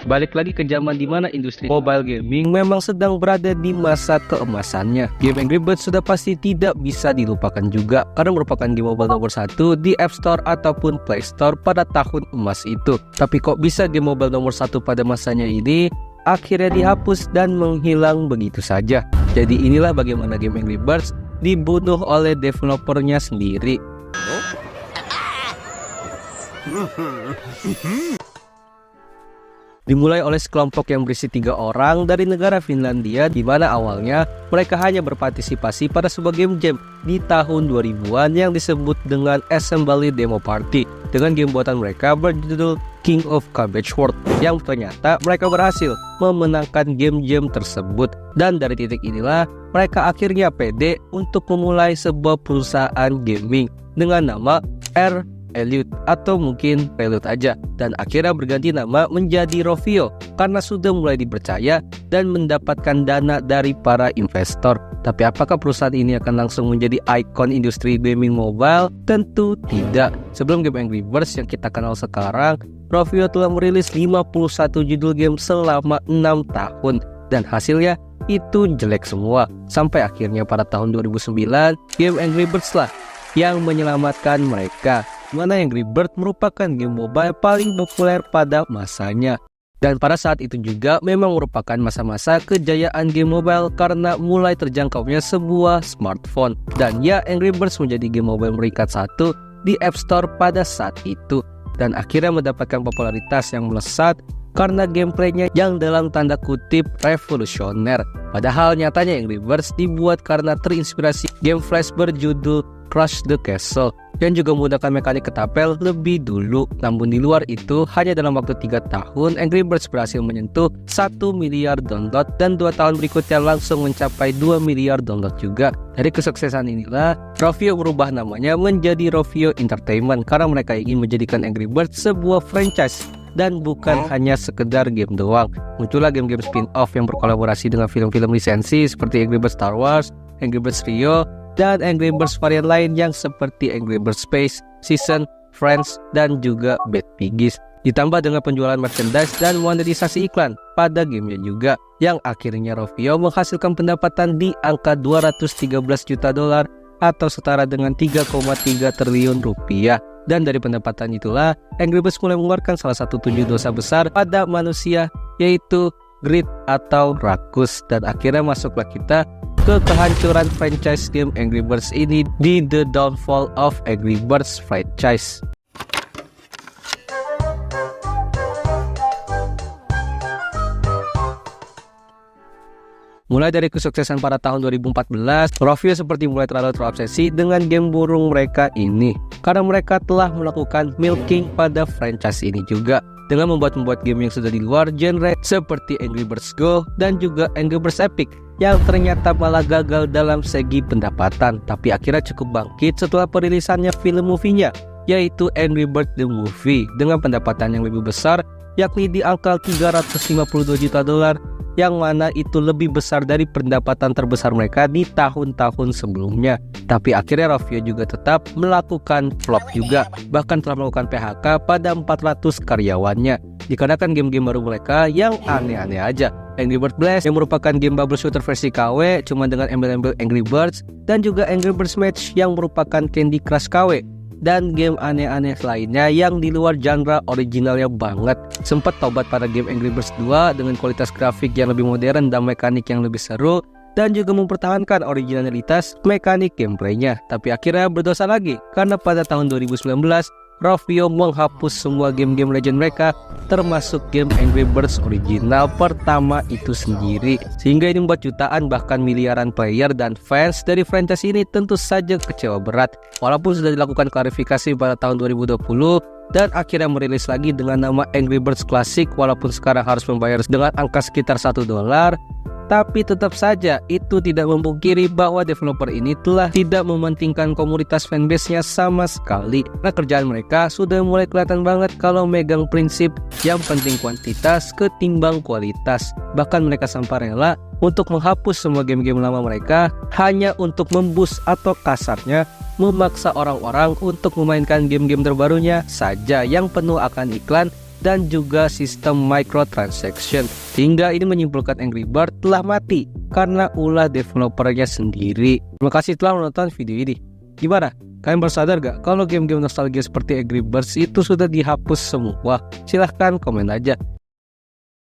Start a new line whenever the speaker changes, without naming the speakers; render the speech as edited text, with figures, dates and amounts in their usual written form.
Balik lagi ke zaman dimana industri mobile gaming memang sedang berada di masa keemasannya. Game Angry Birds sudah pasti tidak bisa dilupakan juga, karena merupakan game mobile nomor 1 di App Store ataupun Play Store pada tahun emas itu. Tapi kok bisa game mobile nomor 1 pada masanya ini akhirnya dihapus dan menghilang begitu saja. Jadi inilah bagaimana game Angry Birds dibunuh oleh developernya sendiri. Dimulai oleh sekelompok yang berisi 3 orang dari negara Finlandia, di mana awalnya mereka hanya berpartisipasi pada sebuah game jam di tahun 2000-an yang disebut dengan Assembly Demo Party dengan game buatan mereka berjudul King of Cabbage World, yang ternyata mereka berhasil memenangkan game jam tersebut. Dan dari titik inilah mereka akhirnya pede untuk memulai sebuah perusahaan gaming dengan nama Elliot atau mungkin Prelude aja, dan akhirnya berganti nama menjadi Rovio karena sudah mulai dipercaya dan mendapatkan dana dari para investor. Tapi apakah perusahaan ini akan langsung menjadi ikon industri gaming mobile? Tentu tidak. Sebelum game Angry Birds yang kita kenal sekarang, Rovio telah merilis 51 judul game selama 6 tahun dan hasilnya itu jelek semua. Sampai akhirnya pada tahun 2009 game Angry Birds lah yang menyelamatkan mereka, mana Angry Birds merupakan game mobile paling populer pada masanya. Dan pada saat itu juga memang merupakan masa-masa kejayaan game mobile karena mulai terjangkaunya sebuah smartphone. Dan ya, Angry Birds menjadi game mobile peringkat 1 di App Store pada saat itu, dan akhirnya mendapatkan popularitas yang melesat karena gameplaynya yang dalam tanda kutip revolusioner. Padahal nyatanya Angry Birds dibuat karena terinspirasi game Flash berjudul Crush the Castle yang juga menggunakan mekanik ketapel lebih dulu. Namun di luar itu, hanya dalam waktu 3 tahun Angry Birds berhasil menyentuh 1 miliar download, dan 2 tahun berikutnya langsung mencapai 2 miliar download juga. Dari kesuksesan inilah Rovio berubah namanya menjadi Rovio Entertainment karena mereka ingin menjadikan Angry Birds sebuah franchise dan bukan hanya sekedar game doang. Muncullah game-game spin-off yang berkolaborasi dengan film-film lisensi seperti Angry Birds Star Wars, Angry Birds Rio, dan Angry Birds varian lain yang seperti Angry Birds Space, Season, Friends, dan juga Bad Piggies. Ditambah dengan penjualan merchandise dan monetisasi iklan pada gamenya juga, yang akhirnya Rovio menghasilkan pendapatan di angka 213 juta dolar atau setara dengan 3,3 triliun rupiah. Dan dari pendapatan itulah Angry Birds mulai mengeluarkan salah satu 7 dosa besar pada manusia, yaitu greed atau rakus. Dan akhirnya masuklah kita ke kehancuran franchise game Angry Birds ini di The Downfall of Angry Birds franchise. Mulai dari kesuksesan pada tahun 2014, Rovio seperti mulai terlalu terobsesi dengan game burung mereka ini, karena mereka telah melakukan milking pada franchise ini juga dengan membuat game yang sudah di luar genre seperti Angry Birds Go dan juga Angry Birds Epic yang ternyata malah gagal dalam segi pendapatan, tapi akhirnya cukup bangkit setelah perilisannya film movie-nya, yaitu Angry Birds The Movie dengan pendapatan yang lebih besar, yakni di angka 352 juta dolar, yang mana itu lebih besar dari pendapatan terbesar mereka di tahun-tahun sebelumnya. Tapi akhirnya Rovio juga tetap melakukan flop juga, bahkan telah melakukan PHK pada 400 karyawannya dikarenakan game-game baru mereka yang aneh-aneh aja. Angry Birds Blast yang merupakan game bubble shooter versi KW cuma dengan embel-embel Angry Birds, dan juga Angry Birds Match yang merupakan Candy Crush KW, dan game aneh-aneh lainnya yang di luar genre originalnya banget. Sempat tobat pada game Angry Birds 2 dengan kualitas grafik yang lebih modern dan mekanik yang lebih seru, dan juga mempertahankan originalitas mekanik gameplaynya. Tapi akhirnya berdosa lagi karena pada tahun 2019 Rovio menghapus semua game-game legend mereka, termasuk game Angry Birds original pertama itu sendiri, sehingga ini membuat jutaan bahkan miliaran player dan fans dari franchise ini tentu saja kecewa berat. Walaupun sudah dilakukan klarifikasi pada tahun 2020 dan akhirnya merilis lagi dengan nama Angry Birds Classic, walaupun sekarang harus membayar dengan angka sekitar $1, Tapi tetap saja itu tidak memungkiri bahwa developer ini telah tidak mementingkan komunitas fanbase-nya sama sekali. Karena kerjaan mereka sudah mulai kelihatan banget kalau megang prinsip yang penting kuantitas ketimbang kualitas. Bahkan mereka sampai rela untuk menghapus semua game-game lama mereka hanya untuk memboost atau kasarnya memaksa orang-orang untuk memainkan game-game terbarunya saja yang penuh akan iklan dan juga sistem microtransaction. Hingga ini menyimpulkan Angry Birds telah mati karena ulah developernya sendiri. Terima kasih telah menonton video ini. Gimana? Kalian bersadar gak kalau game-game nostalgia seperti Angry Birds itu sudah dihapus semua? Silahkan komen aja.